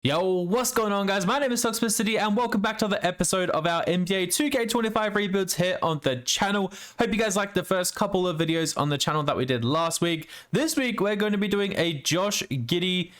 Yo, what's going on, guys? My name is Toxicity and welcome back to another episode of our NBA2K25 Rebuilds here on the channel. Hope you guys liked the first couple of videos on the channel that we did last week. This week, we're going to be doing a Josh Giddey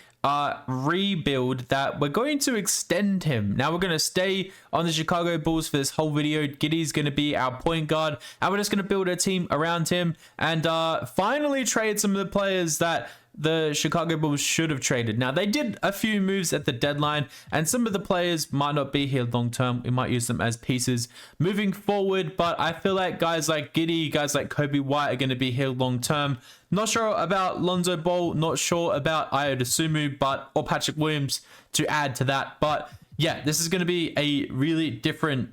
rebuild that we're going to extend him. Now, we're going to stay on the Chicago Bulls for this whole video. Giddey's going to be our point guard, and we're just going to build a team around him and finally trade some of the players that the Chicago Bulls should have traded. Now, they did a few moves at the deadline, and some of the players might not be here long term. We might use them as pieces moving forward, but I feel like guys like Giddey, guys like Kobe White are going to be here long term. Not sure about Lonzo Ball, not sure about Ayo Dosunmu, or Patrick Williams to add to that, but yeah, this is going to be a really different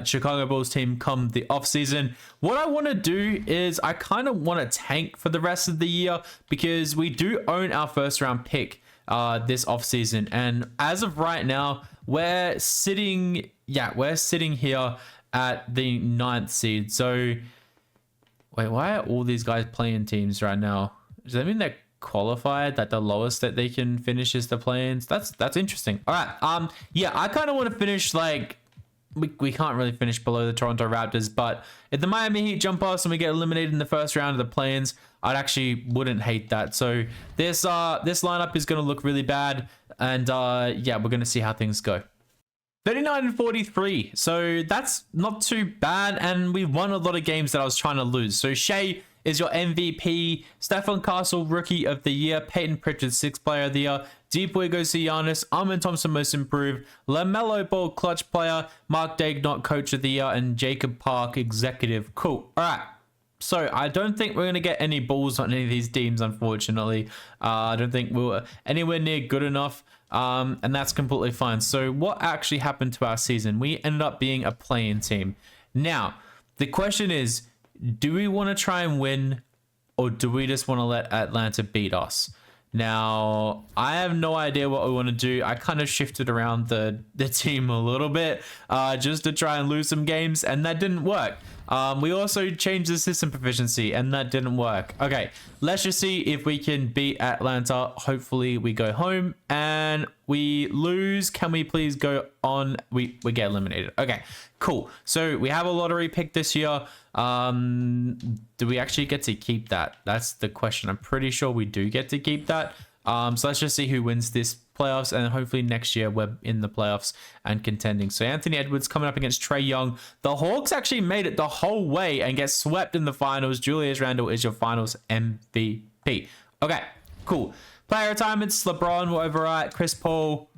Chicago Bulls team come the offseason. What I want to do is I kind of want to tank for the rest of the year because we do own our first round pick this offseason. And as of right now, we're sitting here at the 9th seed. So, wait, why are all these guys playing teams right now? Does that mean they're qualified, that the lowest that they can finish is the play-ins? That's interesting. All right, yeah, I kind of want to finish like we can't really finish below the Toronto Raptors, but if the Miami Heat jump us and we get eliminated in the first round of the play-ins, I'd actually wouldn't hate that. So this lineup is going to look really bad, and yeah, we're going to see how things go. 39 and 43, so that's not too bad, and we won a lot of games that I was trying to lose. So Shea is your MVP, Stephen Castle Rookie of the Year, Peyton Pritchard 6th Player of the Year, Deep Boy goes to Giannis, Armin Thompson Most Improved, LaMelo Ball Clutch Player, Mark Daigneault Coach of the Year, and Jacob Park Executive. Cool. All right. So I don't think we're going to get any balls on any of these teams, unfortunately. I don't think we're anywhere near good enough. And that's completely fine. So what actually happened to our season? We ended up being a play-in team. Now, the question is, do we want to try and win, or do we just want to let Atlanta beat us? Now, I have no idea what we want to do. I kind of shifted around the team a little bit just to try and lose some games, and that didn't work. We also changed the system proficiency, and that didn't work. Okay, let's just see if we can beat Atlanta. Hopefully, we go home and we lose. Can we please go on? We get eliminated. Okay, cool. So we have a lottery pick this year. Do we actually get to keep that? That's the question. I'm pretty sure we do get to keep that. So let's just see who wins this playoffs, and hopefully next year we're in the playoffs and contending. So Anthony Edwards coming up against Trae Young. The Hawks actually made it the whole way and get swept in the finals. Julius Randle is your finals MVP. Okay, cool. Player retirements, LeBron will overwrite, Chris Paul,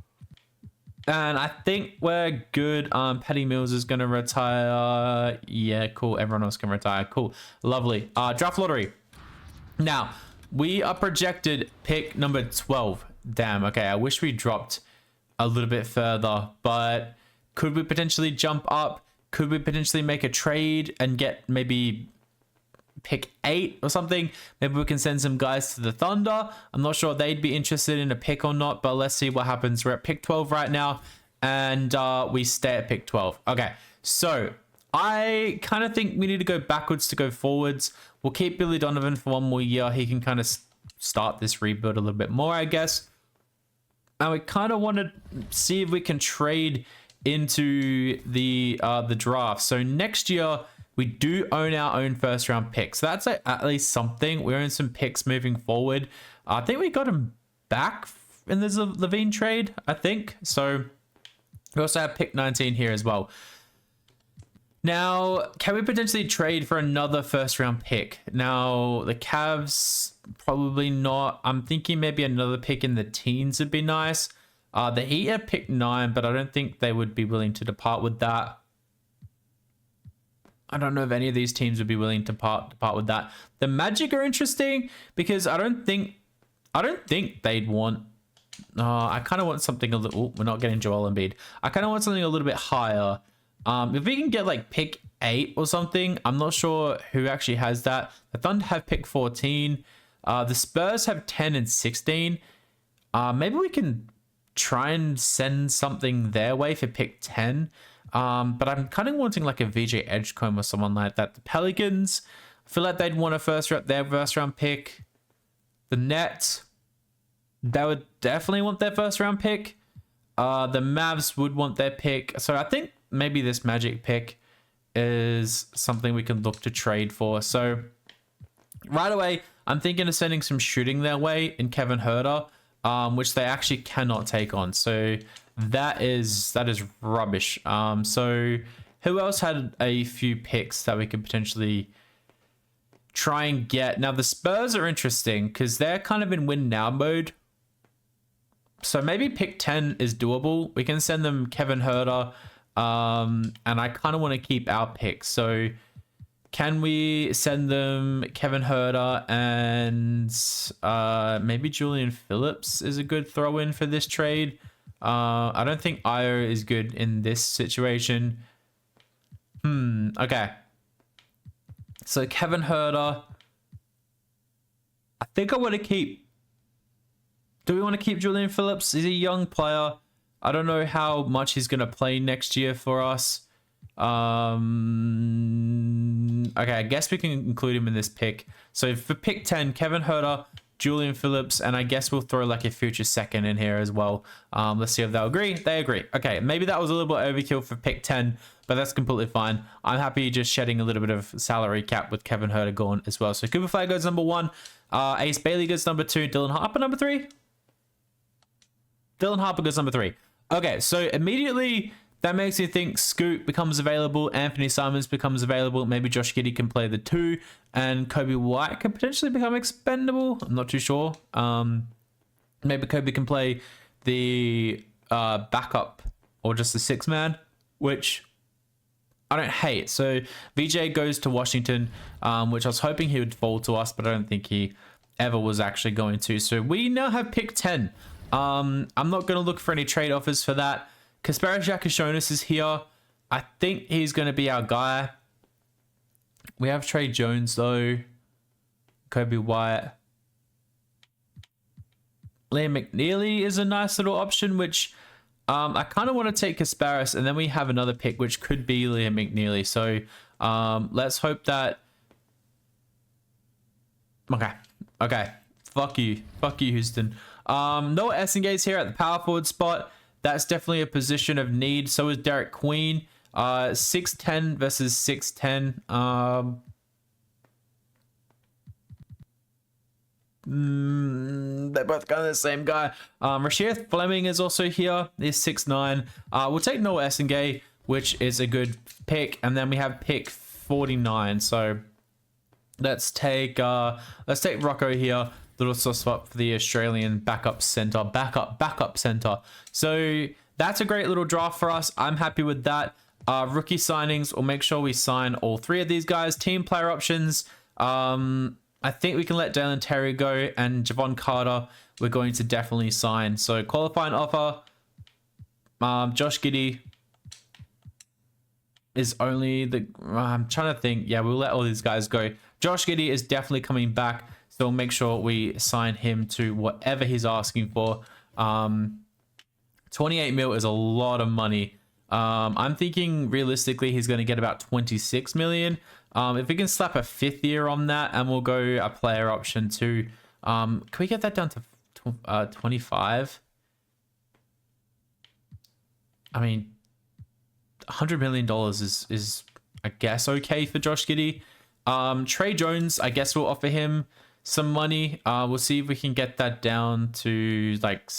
and I think we're good. Patty Mills is going to retire. Yeah, cool. Everyone else can retire. Cool. Lovely. Draft lottery. Now, we are projected pick number 12. Damn, okay. I wish we dropped a little bit further, but could we potentially jump up? Could we potentially make a trade and get maybe pick 8 or something? Maybe we can send some guys to the Thunder. I'm not sure they'd be interested in a pick or not, but let's see what happens. We're at pick 12 right now, and we stay at pick 12. Okay, so I kind of think we need to go backwards to go forwards. We'll keep Billy Donovan for one more year. He can kind of start this rebuild a little bit more, I guess. And we kind of want to see if we can trade into the draft. So next year, we do own our own first round picks. So that's at least something. We own some picks moving forward. I think we got him back in the Levine trade, I think. So we also have pick 19 here as well. Now, can we potentially trade for another first round pick? Now, the Cavs, probably not. I'm thinking maybe another pick in the teens would be nice. The Heat have pick 9, but I don't think they would be willing to depart with that. I don't know if any of these teams would be willing to depart with that. The Magic are interesting because I don't think they'd want. I kind of want something a little. We're not getting Joel Embiid. I kind of want something a little bit higher. If we can get like pick 8 or something, I'm not sure who actually has that. The Thunder have pick 14. The Spurs have 10 and 16. Maybe we can try and send something their way for pick 10. But I'm kind of wanting like a VJ Edgecombe or someone like that. The Pelicans, I feel like they'd want their first round pick. The Nets, they would definitely want their first round pick. The Mavs would want their pick. So I think maybe this Magic pick is something we can look to trade for. So right away, I'm thinking of sending some shooting their way in Kevin Huerter, which they actually cannot take on. So that is rubbish. So who else had a few picks that we could potentially try and get? Now the Spurs are interesting because they're kind of in win now mode. So maybe pick 10 is doable. We can send them Kevin Huerter, and I kind of want to keep our picks. So can we send them Kevin Huerter and maybe Julian Phillips is a good throw in for this trade? I don't think Io is good in this situation. Okay. So Kevin Huerter. I think I want to keep. Do we want to keep Julian Phillips? He's a young player. I don't know how much he's going to play next year for us. Okay, I guess we can include him in this pick. So for pick 10, Kevin Huerter, Julian Phillips, and I guess we'll throw like a future second in here as well. Let's see if they'll agree. They agree. Okay, maybe that was a little bit overkill for pick 10, but that's completely fine. I'm happy just shedding a little bit of salary cap with Kevin Huerter gone as well. So Cooper Flag goes number 1. Ace Bailey goes number 2. Dylan Harper number 3. Dylan Harper goes number 3. Okay, so immediately that makes you think Scoot becomes available, Anthony Simons becomes available, maybe Josh Giddey can play the 2, and Kobe White could potentially become expendable. I'm not too sure. Maybe Kobe can play the backup or just the 6-man, which I don't hate. So VJ goes to Washington, which I was hoping he would fall to us, but I don't think he ever was actually going to. So we now have pick 10. I'm not going to look for any trade offers for that. Kasparas Giakashonis is here. I think he's going to be our guy. We have Trey Jones though. Kobe White. Liam McNeely is a nice little option, which I kind of want to take Kasparas, and then we have another pick, which could be Liam McNeely. So let's hope that... Okay. Fuck you, Houston. Noah Essingate's here at the power forward spot. That's definitely a position of need. So is Derek Queen. 6'10 versus 6'10. They're both kind of the same guy. Rasheed Fleming is also here. He's 6'9. We'll take Noah Essingate, which is a good pick. And then we have pick 49. So let's take Rocco here. Little soft spot for the Australian backup center. Backup center. So that's a great little draft for us. I'm happy with that. Rookie signings, we'll make sure we sign all 3 of these guys. Team player options. I think we can let Dalen Terry go, and Javon Carter we're going to definitely sign. So qualifying offer. Josh Giddey is only the... I'm trying to think. Yeah, we'll let all these guys go. Josh Giddey is definitely coming back. So we'll make sure we sign him to whatever he's asking for. 28 mil is a lot of money. I'm thinking realistically he's going to get about 26 million. If we can slap a 5th year on that, and we'll go a player option too. Can we get that down to 25? I mean, $100 million is I guess okay for Josh Giddey. Trey Jones, I guess we'll offer him some money. We'll see if we can get that down to like,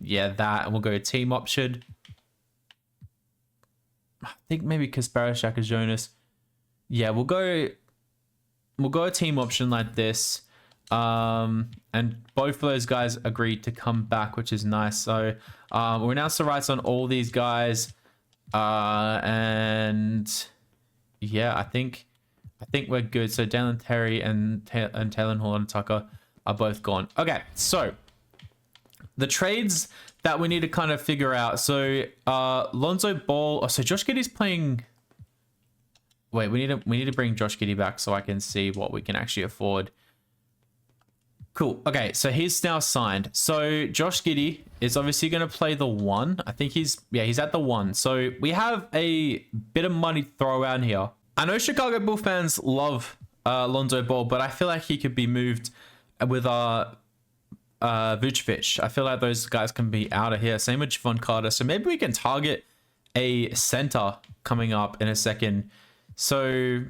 yeah, that, and we'll go team option. I think maybe Kasparas Giakashonis. Yeah, we'll go a team option like this. And both of those guys agreed to come back, which is nice. So we announced the rights on all these guys. And yeah, I think we're good. So Dalen Terry and Taylor Horton-Tucker are both gone. Okay, so the trades that we need to kind of figure out. So Lonzo Ball. Oh, so Josh Giddey's playing. Wait, we need to bring Josh Giddey back so I can see what we can actually afford. Cool. Okay, so he's now signed. So Josh Giddey is obviously going to play the 1. I think he's at the 1. So we have a bit of money to throw around here. I know Chicago Bull fans love Lonzo Ball, but I feel like he could be moved with Vucevic. I feel like those guys can be out of here. Same with Javon Carter. So maybe we can target a center coming up in a second. So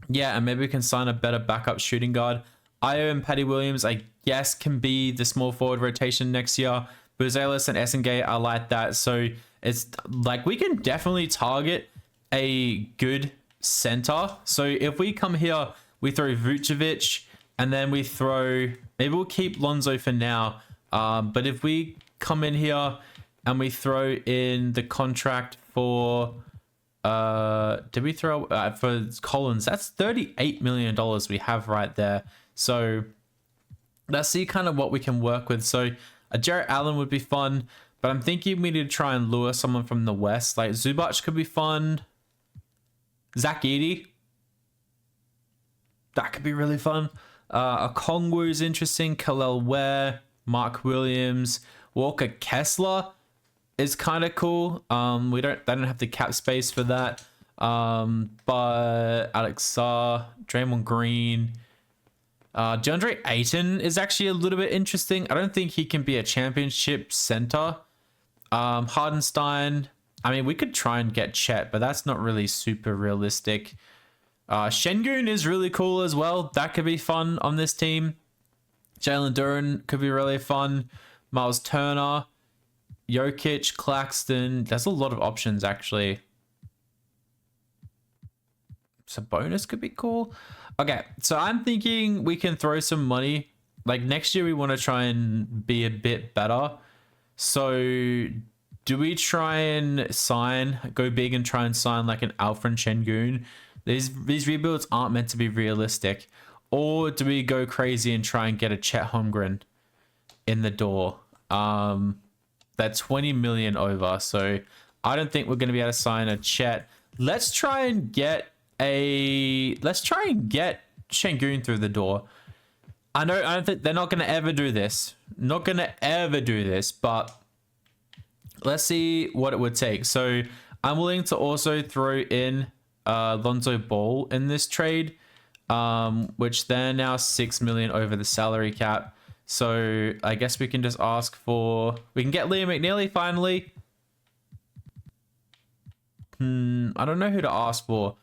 yeah, and maybe we can sign a better backup shooting guard. Io and Patty Williams, I guess, can be the small forward rotation next year. Buzelis and Essengate, I like that. So it's like we can definitely target a good center. So if we come here, we throw Vucevic, and then we throw, maybe we'll keep Lonzo for now. But if we come in here and we throw in the contract for, did we throw for Collins? That's $38 million we have right there. So let's see kind of what we can work with. So a Jarrett Allen would be fun, but I'm thinking we need to try and lure someone from the West. Like Zubac could be fun. Zach Giddey, that could be really fun. Okongwu is interesting. Khalil Ware, Mark Williams, Walker Kessler is kind of cool. They don't have the cap space for that. But Alex Sarr, Draymond Green, DeAndre Ayton is actually a little bit interesting. I don't think he can be a championship center. Hardenstein, I mean, we could try and get Chet, but that's not really super realistic. Şengün is really cool as well. That could be fun on this team. Jalen Duren could be really fun. Miles Turner, Jokic, Claxton. There's a lot of options, actually. Sabonis could be cool. Okay, so I'm thinking we can throw some money. Like next year, we want to try and be a bit better. So do we try and go big and try and sign like an Alfred Şengün? These rebuilds aren't meant to be realistic. Or do we go crazy and try and get a Chet Holmgren in the door? That's 20 million over. So I don't think we're going to be able to sign a Chet. Let's try and get Şengün through the door. I don't think they're not going to ever do this. But let's see what it would take. So I'm willing to also throw in Lonzo Ball in this trade, which they're now 6 million over the salary cap. So I guess we can just ask for, we can get Liam McNeely finally. I don't know who to ask for.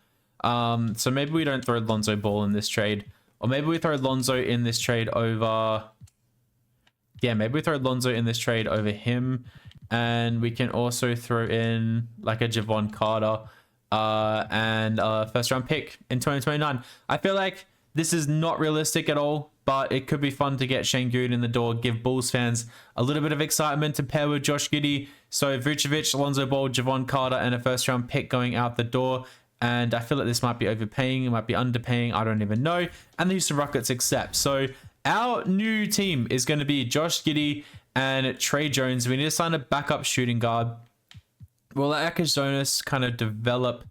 So maybe we don't throw Lonzo Ball in this trade, or maybe we throw Lonzo in this trade over, maybe we throw Lonzo in this trade over him. And we can also throw in like a Javon Carter and a first round pick in 2029. I feel like this is not realistic at all, but it could be fun to get Şengün in the door, give Bulls fans a little bit of excitement to pair with Josh Giddey. So Vucevic, Lonzo Ball, Javon Carter, and a first round pick going out the door. And I feel like this might be overpaying, it might be underpaying, I don't even know. And the Houston Rockets accept. So our new team is going to be Josh Giddey and Trey Jones. We need to sign a backup shooting guard. We'll let Akis Jonas kind of develop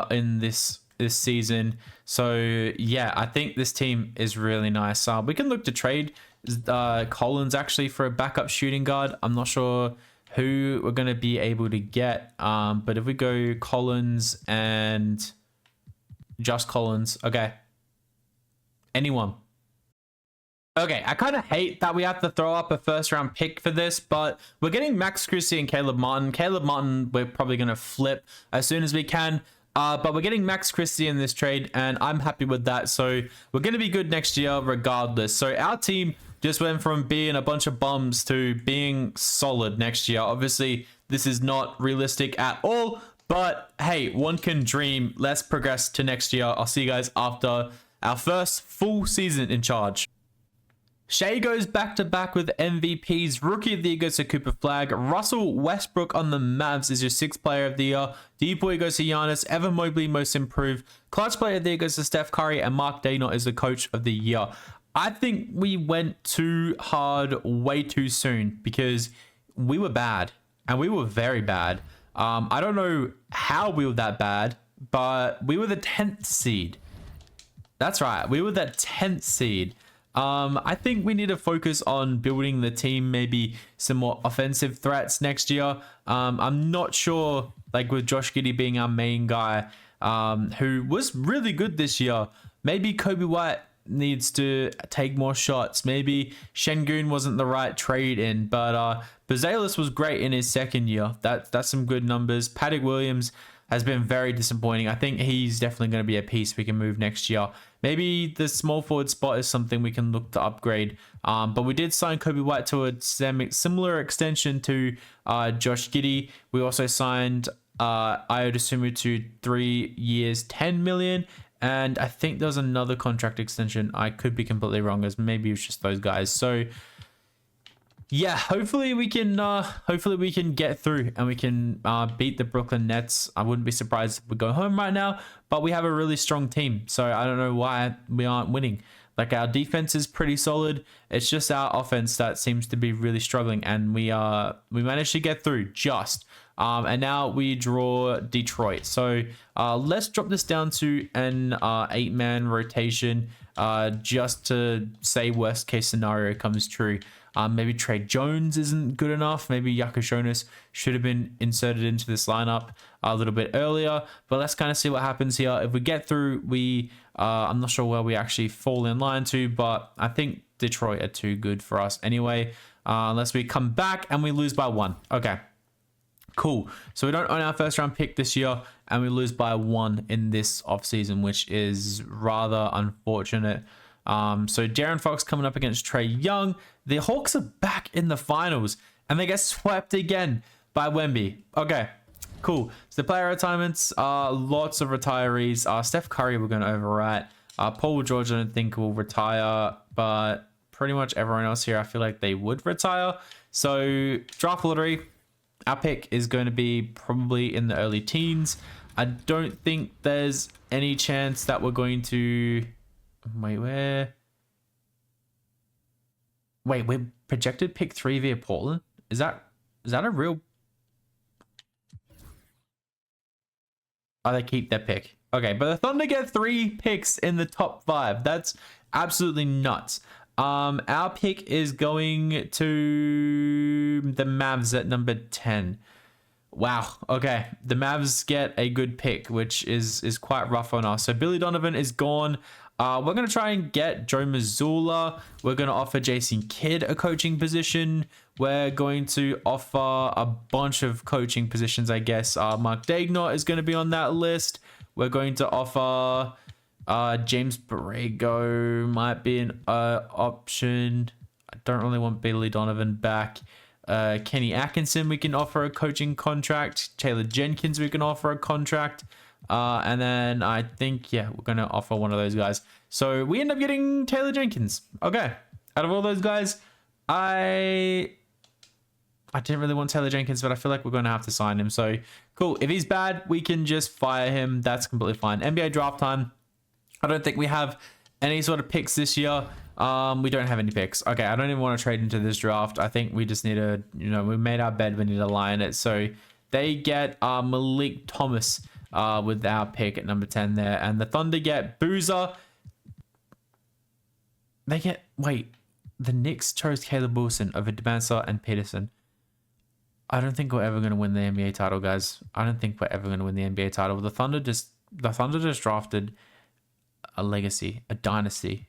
in this season. So yeah, I think this team is really nice. We can look to trade Collins actually for a backup shooting guard. I'm not sure who we're going to be able to get. But if we go Collins and just Collins, okay. Anyone. Okay, I kind of hate that we have to throw up a first round pick for this, but we're getting Max Christie and Caleb Martin. Caleb Martin, we're probably going to flip as soon as we can. But we're getting Max Christie in this trade, and I'm happy with that. So we're going to be good next year regardless. So our team just went from being a bunch of bums to being solid next year. Obviously, this is not realistic at all, but hey, one can dream. Let's progress to next year. I'll see you guys after our first full season in charge. Shea goes back-to-back with MVPs. Rookie of the Year goes to Cooper Flagg. Russell Westbrook on the Mavs is your 6th player of the year. D-Boy goes to Giannis. Evan Mobley, most improved. Clutch player of the year goes to Steph Curry. And Mark Daigneault is the coach of the year. I think we went too hard way too soon because we were bad. And we were very bad. I don't know how we were that bad, but we were the 10th seed. That's right. We were the 10th seed. I think we need to focus on building the team, maybe some more offensive threats next year. I'm not sure, like with Josh Giddey being our main guy, who was really good this year. Maybe Kobe White needs to take more shots. Maybe Şengün wasn't the right trade in, but Bezalis was great in his second year. That's some good numbers. Patrick Williams has been very disappointing. I think he's definitely going to be a piece we can move next year. Maybe the small forward spot is something we can look to upgrade. But we did sign Kobe White to a similar extension to Josh Giddey. We also signed Ayo Dosunmu to 3 years, 10 million. And I think there was another contract extension. I could be completely wrong, as maybe it was just those guys. So yeah, hopefully we can get through and we can beat the Brooklyn Nets. I wouldn't be surprised if we go home right now, but we have a really strong team. So I don't know why we aren't winning. Like, our defense is pretty solid. It's just our offense that seems to be really struggling, and we managed to get through just. And now we draw Detroit. So let's drop this down to an 8-man rotation, just to say worst case scenario comes true. Maybe Trey Jones isn't good enough. Maybe Yakashonis should have been inserted into this lineup a little bit earlier. But let's kind of see what happens here. If we get through, I'm not sure where we actually fall in line to, but I think Detroit are too good for us anyway. Unless we come back and we lose by 1. Okay. Cool. So we don't own our first round pick this year, and we lose by 1 in this offseason, which is rather unfortunate. So De'Aaron Fox coming up against Trey Young. The Hawks are back in the finals, and they get swept again by Wemby. Okay, cool. So the player retirements, lots of retirees. Steph Curry we're going to overwrite. Paul George I don't think will retire, but pretty much everyone else here I feel like they would retire. So draft lottery, our pick is going to be probably in the early teens. I don't think there's any chance that we're going to... Wait, where? Wait, we're projected pick 3 via Portland? Is that a real... Oh, they keep their pick. Okay, but the Thunder get 3 picks in the top 5. That's absolutely nuts. Our pick is going to the Mavs at number 10. Wow. Okay, the Mavs get a good pick, which is quite rough on us. So Billy Donovan is gone. We're going to try and get Joe Mazzulla. We're going to offer Jason Kidd a coaching position. We're going to offer a bunch of coaching positions, I guess. Mark Daigneault is going to be on that list. We're going to offer James Borrego might be an option. I don't really want Billy Donovan back. Kenny Atkinson, we can offer a coaching contract. Taylor Jenkins, we can offer a contract. And then I think, yeah, we're going to offer one of those guys. So we end up getting Taylor Jenkins. Okay. Out of all those guys, I didn't really want Taylor Jenkins, but I feel like we're going to have to sign him. So cool. If he's bad, we can just fire him. That's completely fine. NBA draft time. I don't think we have any sort of picks this year. We don't have any picks. Okay, I don't even want to trade into this draft. I think we just need to, we made our bed. We need to lie in it. So they get Malik Thomas with our pick at number 10 there. And the Thunder get Boozer. They get, wait, the Knicks chose Caleb Wilson over Demansa and Peterson. I don't think we're ever going to win the NBA title, guys. I don't think we're ever going to win the NBA title. The Thunder just drafted a legacy, a dynasty.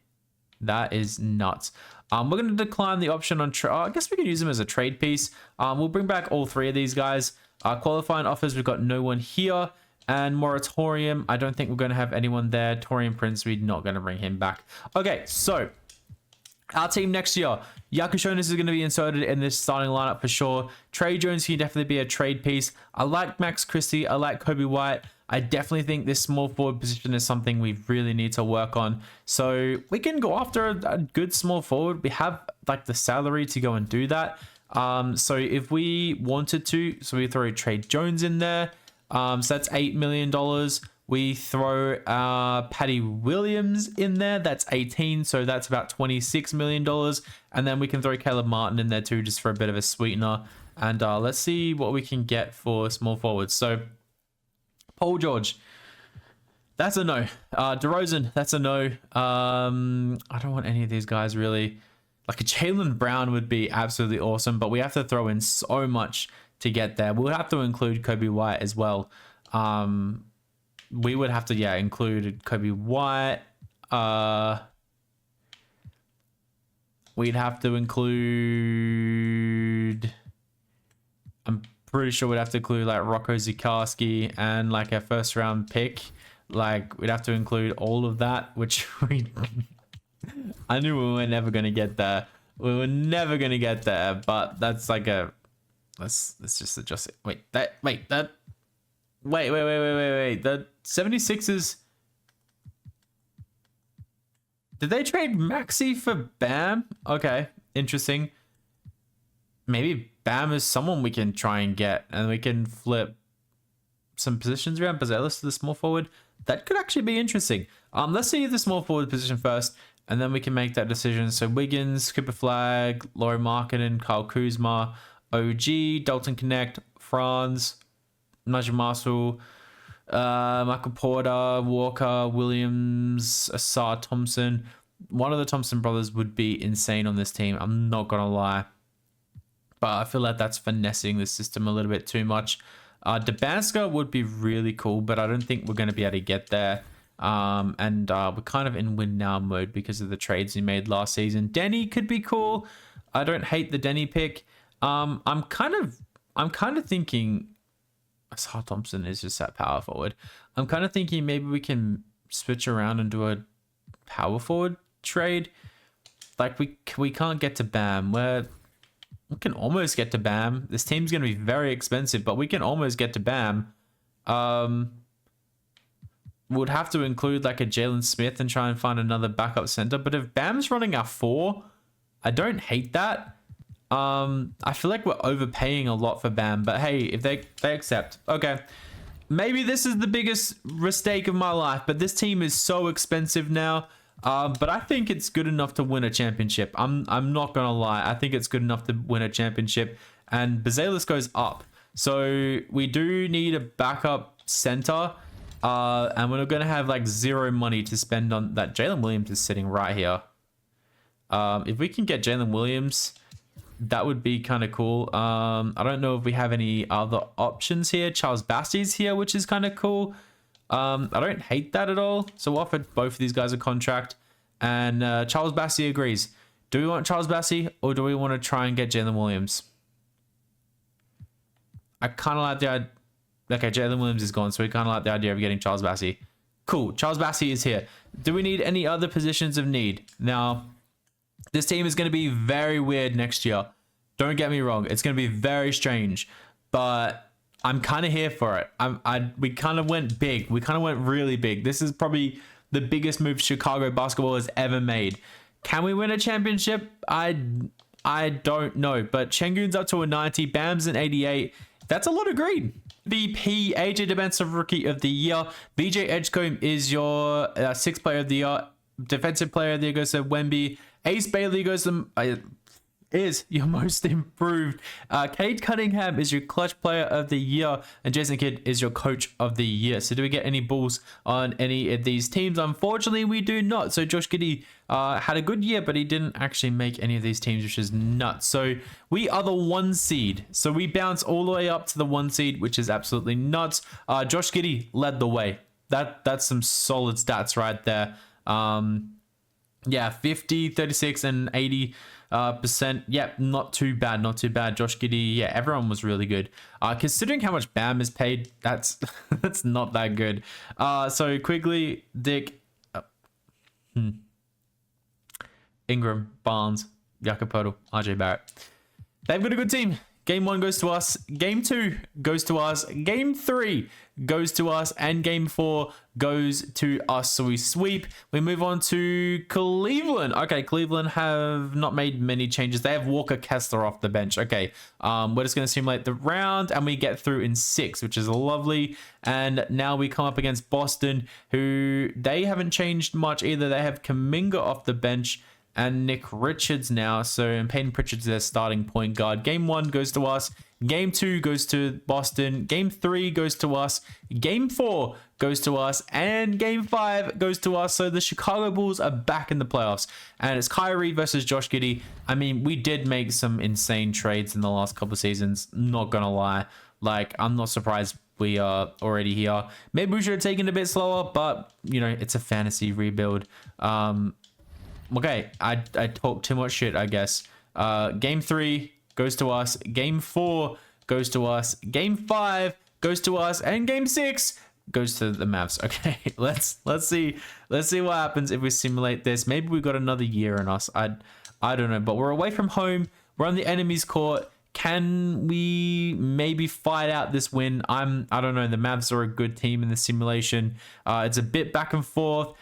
That is nuts. We're going to decline the option on... I guess we could use them as a trade piece. We'll bring back all 3 of these guys. Qualifying offers, we've got no one here. And moratorium, I don't think we're going to have anyone there. Torian Prince, we're not going to bring him back. Okay, so our team next year. Yakashonis is going to be inserted in this starting lineup for sure. Trey Jones can definitely be a trade piece. I like Max Christie. I like Kobe White. I definitely think this small forward position is something we really need to work on. So we can go after a good small forward. We have like the salary to go and do that. So if we wanted to, so we throw Trey Jones in there. So that's $8 million. We throw Patty Williams in there. That's 18. So that's about $26 million. And then we can throw Caleb Martin in there too, just for a bit of a sweetener. And let's see what we can get for small forwards. So Paul George, that's a no. DeRozan, that's a no. I don't want any of these guys really. Like a Jaylen Brown would be absolutely awesome, but we have to throw in so much to get there. We'll have to include Kobe White as well. We would have to, include Kobe White. we'd have to include... I'm pretty sure we'd have to include like Rocco Zikarsky and like a first round pick. Like we'd have to include all of that, which we... I knew we were never going to get there. We were never going to get there, but that's like a... Let's just adjust it. Wait. The 76ers... Did they trade Maxey for Bam? Okay, interesting. Maybe Bam is someone we can try and get, and we can flip some positions around. Bazelis to the small forward. That could actually be interesting. Let's see the small forward position first, and then we can make that decision. So Wiggins, Cooper Flag, Lauri Markkanen, Kyle Kuzma, OG, Dalton Connect, Franz, Nigel Marshall, Michael Porter, Walker, Williams, Asar Thompson. One of the Thompson brothers would be insane on this team. I'm not going to lie. But I feel like that's finessing the system a little bit too much. Dabanska would be really cool, but I don't think we're going to be able to get there. We're kind of in win now mode because of the trades we made last season. Denny could be cool. I don't hate the Denny pick. I'm kind of thinking... Asar Thompson is just that power forward. I'm kind of thinking maybe we can switch around and do a power forward trade. Like we can't get to Bam. We can almost get to Bam. This team's going to be very expensive, but we can almost get to Bam. Would have to include like a Jalen Smith and try and find another backup center. But if Bam's running our 4, I don't hate that. I feel like we're overpaying a lot for Bam, but hey, if they accept, okay. Maybe this is the biggest mistake of my life, but this team is so expensive now. But I think it's good enough to win a championship. I'm not gonna lie. I think it's good enough to win a championship, and Bazelis goes up. So we do need a backup center, and we're gonna have like 0 money to spend on that. Jalen Williams is sitting right here. If we can get Jalen Williams, that would be kind of cool. I don't know if we have any other options here. Charles Bassey's here, which is kind of cool. I don't hate that at all. So we'll offer both of these guys a contract. And Charles Bassey agrees. Do we want Charles Bassey or do we want to try and get Jalen Williams? I kind of like the idea. Okay, Jalen Williams is gone. So we kind of like the idea of getting Charles Bassey. Cool. Charles Bassey is here. Do we need any other positions of need? Now... This team is going to be very weird next year. Don't get me wrong. It's going to be very strange. But I'm kind of here for it. We kind of went big. We kind of went really big. This is probably the biggest move Chicago basketball has ever made. Can we win a championship? I don't know. But Şengün's up to a 90. Bam's an 88. That's a lot of green. VP, AJ Defensive Rookie of the Year. VJ Edgecombe is your 6th player of the year. Defensive player of the year goes to Wemby. Ace Bailey goes to... is your most improved. Cade Cunningham is your clutch player of the year, and Jason Kidd is your coach of the year. So do we get any Bulls on any of these teams? Unfortunately, we do not. So Josh Giddey had a good year, but he didn't actually make any of these teams, which is nuts. So we are the 1 seed. So we bounce all the way up to the 1 seed, which is absolutely nuts. Josh Giddey led the way. That's some solid stats right there. Yeah, 50, 36, and 80%. Yep, not too bad, not too bad. Josh Giddey, yeah, everyone was really good. Considering how much Bam is paid, that's that's not that good. So Quigley, Dick, Ingram, Barnes, Jakob Poeltl, RJ Barrett. They've got a good team. Game 1 goes to us. Game 2 goes to us. Game 3 goes to us. And Game 4 goes to us. So we sweep. We move on to Cleveland. Okay, Cleveland have not made many changes. They have Walker Kessler off the bench. Okay, we're just going to simulate the round. And we get through in 6, which is lovely. And now we come up against Boston, who they haven't changed much either. They have Kuminga off the bench. And Nick Richards now. And Peyton Pritchard's their starting point guard. Game 1 goes to us. Game 2 goes to Boston. Game 3 goes to us. Game 4 goes to us. And Game 5 goes to us. So the Chicago Bulls are back in the playoffs. And it's Kyrie versus Josh Giddey. I mean, we did make some insane trades in the last couple of seasons. Not gonna lie. Like, I'm not surprised we are already here. Maybe we should have taken it a bit slower. But, you know, it's a fantasy rebuild. Okay, I talk too much shit, I guess. Game 3 goes to us. Game 4 goes to us. Game 5 goes to us, and Game 6 goes to the Mavs. Okay, let's see what happens if we simulate this. Maybe we got another year in us. I don't know, but we're away from home. We're on the enemy's court. Can we maybe fight out this win? I don't know. The Mavs are a good team in the simulation. It's a bit back and forth.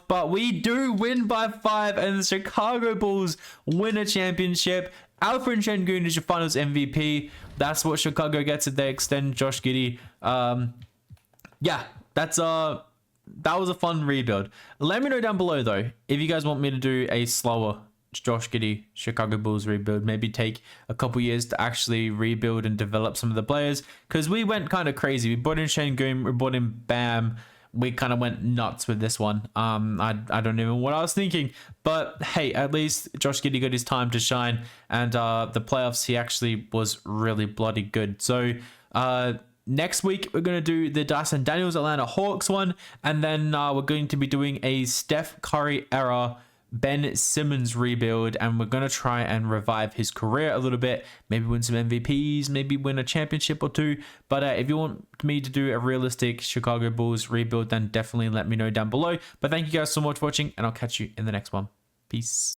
But we do win by 5, and the Chicago Bulls win a championship. Alfred Şengün is your finals MVP. That's what Chicago gets if they extend Josh Giddey. Yeah, that was a fun rebuild. Let me know down below though if you guys want me to do a slower Josh Giddey Chicago Bulls rebuild. Maybe take a couple years to actually rebuild and develop some of the players, because we went kind of crazy. We brought in Şengün, we brought in Bam. We kind of went nuts with this one. I don't know what I was thinking, but hey, at least Josh Giddey got his time to shine, and the playoffs he actually was really bloody good. So next week we're gonna do the Dyson Daniels Atlanta Hawks one, and then we're going to be doing a Steph Curry era Ben Simmons rebuild, and we're going to try and revive his career a little bit, maybe win some MVPs, maybe win a championship or two. But if you want me to do a realistic Chicago Bulls rebuild, then definitely let me know down below. But thank you guys so much for watching, and I'll catch you in the next one. Peace.